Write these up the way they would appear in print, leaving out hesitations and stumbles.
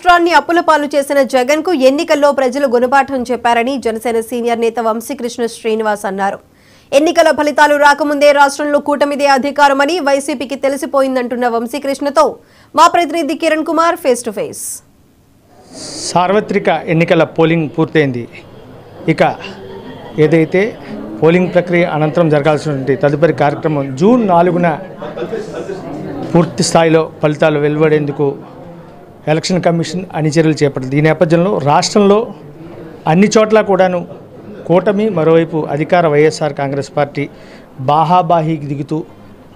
రాష్ట్రాన్ని అప్పుల పాలు చేసిన జగన్ కు ఎన్నికల్లో ప్రజలు గుణపాఠం చెప్పారని జనసేన సీనియర్ నేత వంశీకృష్ణ శ్రీనివాస్ అన్నారు. ఎన్నికల ఫలితాలు రాకముందే రాష్ట్రంలో కూటమిదే అధికారమని వైసీపీకి తెలిసిపోయిందంటున్న వంశీకృష్ణతో మా ప్రతినిధి Kiran Kumar face to face. సార్వత్రిక ఎన్నికల పోలింగ్ పూర్తయింది. ఇక ఏదైతే పోలింగ్ ప్రక్రియ అనంతరం జరగాల్సినటువంటి తదుపరి కార్యక్రమం జూన్ 4న పూర్తి స్థాయిలో ఫలితాలు వెలువడేందుకు ఎలక్షన్ కమిషన్ అన్ని చర్యలు చేపట్టింది. ఈ నేపథ్యంలో రాష్ట్రంలో అన్ని చోట్ల కూడాను కూటమి, మరోవైపు అధికార వైఎస్ఆర్ కాంగ్రెస్ పార్టీ బాహాబాహీకి దిగుతూ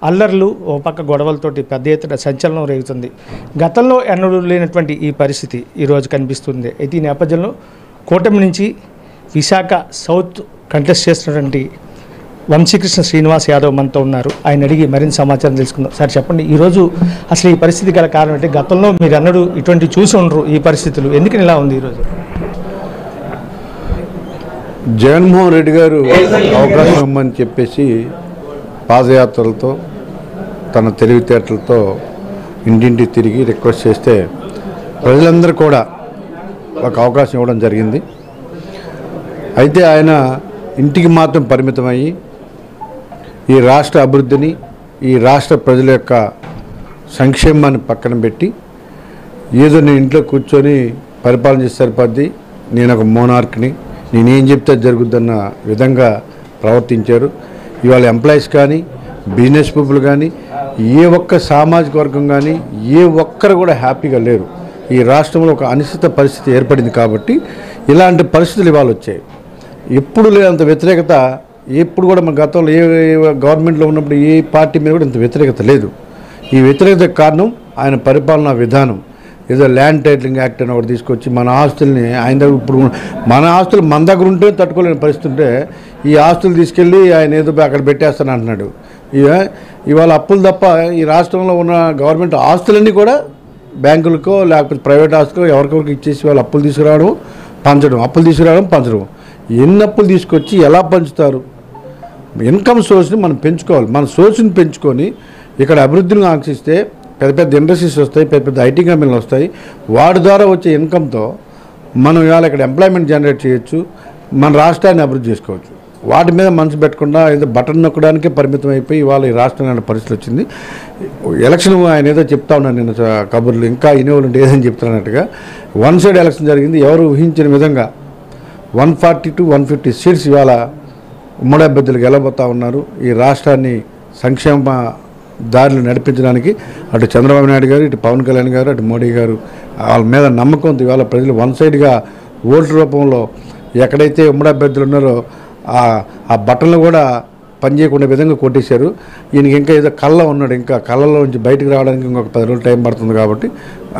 అల్లర్లు, ఓ పక్క గొడవలతోటి పెద్ద ఎత్తున సంచలనం రేగుతుంది. గతంలో ఎన్నడూ లేనటువంటి ఈ పరిస్థితి ఈరోజు కనిపిస్తుంది. అయితే ఈ నేపథ్యంలో కూటమి నుంచి విశాఖ సౌత్ కంటెస్ట్ చేస్తున్నటువంటి వంశీకృష్ణ శ్రీనివాస్ యాదవ్ మనతో ఉన్నారు. ఆయన అడిగి మరింత సమాచారం తెలుసుకుందాం. సార్ చెప్పండి, ఈరోజు అసలు ఈ పరిస్థితి గల కారణం అంటే గతంలో మీరు అన్నడు ఇటువంటి చూసి ఉండరు, ఈ పరిస్థితులు ఎందుకని ఇలా ఉంది ఈరోజు? జగన్మోహన్ రెడ్డి గారు అవకాశం ఇవ్వమని చెప్పేసి పాదయాత్రలతో తన తెలివితేటలతో ఇంటింటి తిరిగి రిక్వెస్ట్ చేస్తే ప్రజలందరూ కూడా ఒక అవకాశం ఇవ్వడం జరిగింది. అయితే ఆయన ఇంటికి మాత్రం పరిమితమయ్యి ఈ రాష్ట్ర అభివృద్ధిని, ఈ రాష్ట్ర ప్రజల యొక్క సంక్షేమాన్ని పక్కన పెట్టి ఏదో నేను ఇంట్లో కూర్చొని పరిపాలన చేస్తే సరిపోద్ది, నేను ఒక మోనార్క్ని, నేనేం చెప్తే జరుగుద్దన్న విధంగా ప్రవర్తించారు. ఇవాళ ఎంప్లాయీస్ కానీ, బిజినెస్ పీపుల్ కానీ, ఏ ఒక్క సామాజిక వర్గం కానీ ఏ ఒక్కరు కూడా హ్యాపీగా లేరు. ఈ రాష్ట్రంలో ఒక అనిశ్చిత పరిస్థితి ఏర్పడింది కాబట్టి ఇలాంటి పరిస్థితులు ఇవాళ వచ్చాయి. ఎప్పుడు లేనంత వ్యతిరేకత ఎప్పుడు కూడా మన గతంలో ఏ గవర్నమెంట్లో ఉన్నప్పుడు ఏ పార్టీ మీద కూడా ఇంత వ్యతిరేకత లేదు. ఈ వ్యతిరేకతకు కారణం ఆయన పరిపాలనా విధానం. ఏదో ల్యాండ్ టైటిలింగ్ యాక్ట్ అని ఒకటి తీసుకొచ్చి మన ఆస్తుల్ని ఆయన దగ్గర, ఇప్పుడు మన ఆస్తులు మన దగ్గర ఉంటే తట్టుకోలేని పరిస్థితి ఉంటే ఈ ఆస్తులు తీసుకెళ్ళి ఆయన ఏదో అక్కడ పెట్టేస్తాను అంటున్నాడు. ఇవాళ అప్పులు తప్ప ఈ రాష్ట్రంలో ఉన్న గవర్నమెంట్ ఆస్తులన్నీ కూడా బ్యాంకులకో లేకపోతే ప్రైవేట్ ఆస్తులకో ఎవరికొరికి ఇచ్చేసి వాళ్ళు అప్పులు తీసుకురావడం, పంచడం, అప్పులు తీసుకురావడం, పంచడం. ఎన్ని అప్పులు తీసుకొచ్చి ఎలా పంచుతారు? ఇన్కమ్ సోర్స్ని మనం పెంచుకోవాలి. మన సోర్స్ని పెంచుకొని ఇక్కడ అభివృద్ధిని ఆంక్షిస్తే పెద్ద పెద్ద ఇండస్ట్రీస్ వస్తాయి, పెద్ద పెద్ద ఐటీ కంపెనీలు వస్తాయి. వాటి ద్వారా వచ్చే ఇన్కమ్తో మనం ఇవాళ ఇక్కడ ఎంప్లాయ్మెంట్ జనరేట్ చేయొచ్చు, మన రాష్ట్రాన్ని అభివృద్ధి చేసుకోవచ్చు. వాటి మీద మనసు పెట్టకుండా ఏదో బటన్ నొక్కడానికే పరిమితం అయిపోయి ఇవాళ ఈ రాష్ట్రం పరిస్థితి వచ్చింది. ఎలక్షన్ ఆయన ఏదో చెప్తా ఉన్నాను నేను కబుర్లు, ఇంకా ఇన్వాల్వ్ ఏదని చెప్తున్నట్టుగా వన్ సైడ్ ఎలక్షన్ జరిగింది. ఎవరు ఊహించిన విధంగా 140 to 150 సీట్స్ ఇవాళ ఉమ్మడి అభ్యర్థులు గెలబోతూ ఉన్నారు. ఈ రాష్ట్రాన్ని సంక్షేమ దారిలో నడిపించడానికి అటు చంద్రబాబు నాయుడు గారు, ఇటు పవన్ కళ్యాణ్ గారు, అటు మోడీ గారు వాళ్ళ మీద నమ్మకంతో ఇవాళ ప్రజలు వన్ సైడ్గా ఓటు రూపంలో ఎక్కడైతే ఉమ్మడి అభ్యర్థులు ఉన్నారో ఆ బట్టలు కూడా పనిచేయకుండా విధంగా కొట్టేశారు. ఈయనకి ఇంకా ఏదో కళ్ళ ఉన్నాడు, ఇంకా కళ్ళలో నుంచి బయటకు రావడానికి ఇంకొక 10 రోజులు టైం పడుతుంది కాబట్టి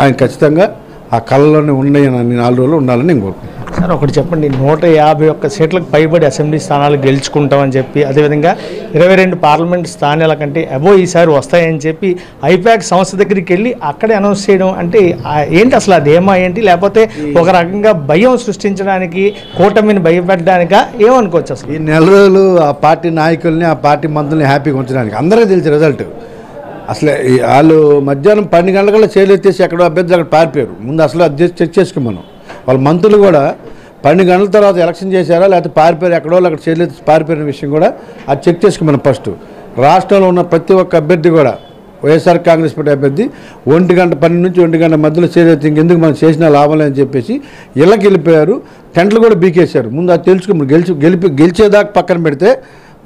ఆయన ఖచ్చితంగా ఆ కళ్ళలోనే ఉన్నాయని 4 రోజులు ఉండాలని నేను కోరుకుంటున్నాను. సార్ ఒకటి చెప్పండి, 151 సీట్లకు పైబడి అసెంబ్లీ స్థానాలు గెలుచుకుంటామని చెప్పి, అదేవిధంగా 22 పార్లమెంట్ స్థానాల కంటే అబో ఈసారి వస్తాయని చెప్పి ఐపాక్ సంస్థ దగ్గరికి వెళ్ళి అక్కడే అనౌన్స్ చేయడం అంటే ఏంటి అసలు? అదేమా ఏంటి? లేకపోతే ఒక రకంగా భయం సృష్టించడానికి, కూటమిని భయపెట్టడానికా ఏమనుకోవచ్చు అసలు? ఈ నెల రోజులు ఆ పార్టీ నాయకుల్ని, ఆ పార్టీ మంత్రుల్ని హ్యాపీగా ఉంచడానికి అందరికీ తెలిసి రిజల్ట్ అసలు వాళ్ళు మధ్యాహ్నం 12 గంటలకల్లా చేలెత్తేసి ఎక్కడో అభ్యర్థులు అక్కడ పారిపోయారు. ముందు అసలు అది చెక్ చేసుకుని మనం వాళ్ళ మంత్రులు కూడా 12 గంటల తర్వాత ఎలక్షన్ చేశారా లేకపోతే పారిపోయారు, ఎక్కడో అక్కడ చేలెత్తి పారిపోయిన విషయం కూడా అది చెక్ చేసుకుని మనం ఫస్ట్. రాష్ట్రంలో ఉన్న ప్రతి ఒక్క అభ్యర్థి కూడా వైఎస్ఆర్ కాంగ్రెస్ పార్టీ అభ్యర్థి 1 గంట 12 నుంచి 1 గంట మధ్యలో చేలెత్తి ఇంకెందుకు మనం చేసిన లాభం లేదని చెప్పేసి ఇళ్ళకి వెళ్ళిపోయారు. టెంట్లు కూడా బీకేశారు. ముందు అది తెలుసుకుని గెలిచేదాకా పక్కన పెడితే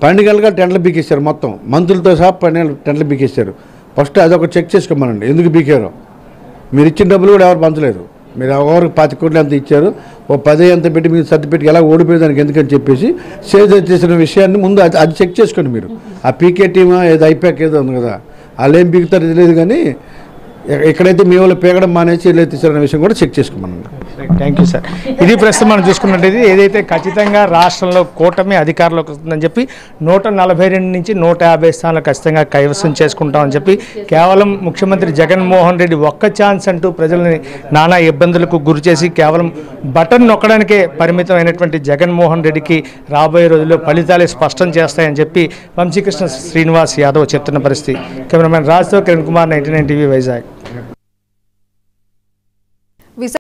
12 గంటలుగా టెంట్లు బీకేశారు. మొత్తం మంత్రులతో సహా 12 టెంట్లు బీకేశారు. ఫస్ట్ అదొక చెక్ చేసుకోమనండి, ఎందుకు బీకారో. మీరు ఇచ్చిన డబ్బులు కూడా ఎవరు పంచలేదు. మీరు ఎవరికి 20 కోట్లు ఎంత ఇచ్చారు, ఓ 10 ఎంత పెట్టి మీరు సర్టిఫికేట్ ఎలా ఓడిపోయేదానికి ఎందుకని చెప్పేసి సేజ్ చేసిన విషయాన్ని ముందు అది చెక్ చేసుకోండి మీరు. ఆ పీకే టీమా ఏదో ఐపాక్ ఏదో ఉంది కదా, వాళ్ళు ఏం పీకుతారో తెలియదు, కానీ ఎక్కడైతే మీ వాళ్ళు పీకడం మానేసి వెళ్ళి తీసారనే విషయం కూడా చెక్ చేసుకోమనండి. Thank you sir. ఇది ప్రస్తుతం మనం చూసుకున్నట్టయితే ఏదైతే ఖచ్చితంగా రాష్ట్రంలో కూటమి అధికారంలోకి వస్తుందని చెప్పి 142 నుంచి 150 స్థానాలు ఖచ్చితంగా కైవసం చేసుకుంటామని చెప్పి కేవలం ముఖ్యమంత్రి జగన్మోహన్ రెడ్డి ఒక్క ఛాన్స్ అంటూ ప్రజల్ని నానా ఇబ్బందులకు గురి చేసి కేవలం బటన్ నొక్కడానికే పరిమితమైనటువంటి జగన్మోహన్ రెడ్డికి రాబోయే రోజుల్లో ఫలితాలే స్పష్టం చేస్తాయని చెప్పి వంశీకృష్ణ శ్రీనివాస్ యాదవ్ చెప్తున్న పరిస్థితి. కెమెరామెన్ రాజ్తో కిరణ్ కుమార్, 99 టీవీ వైజాగ్.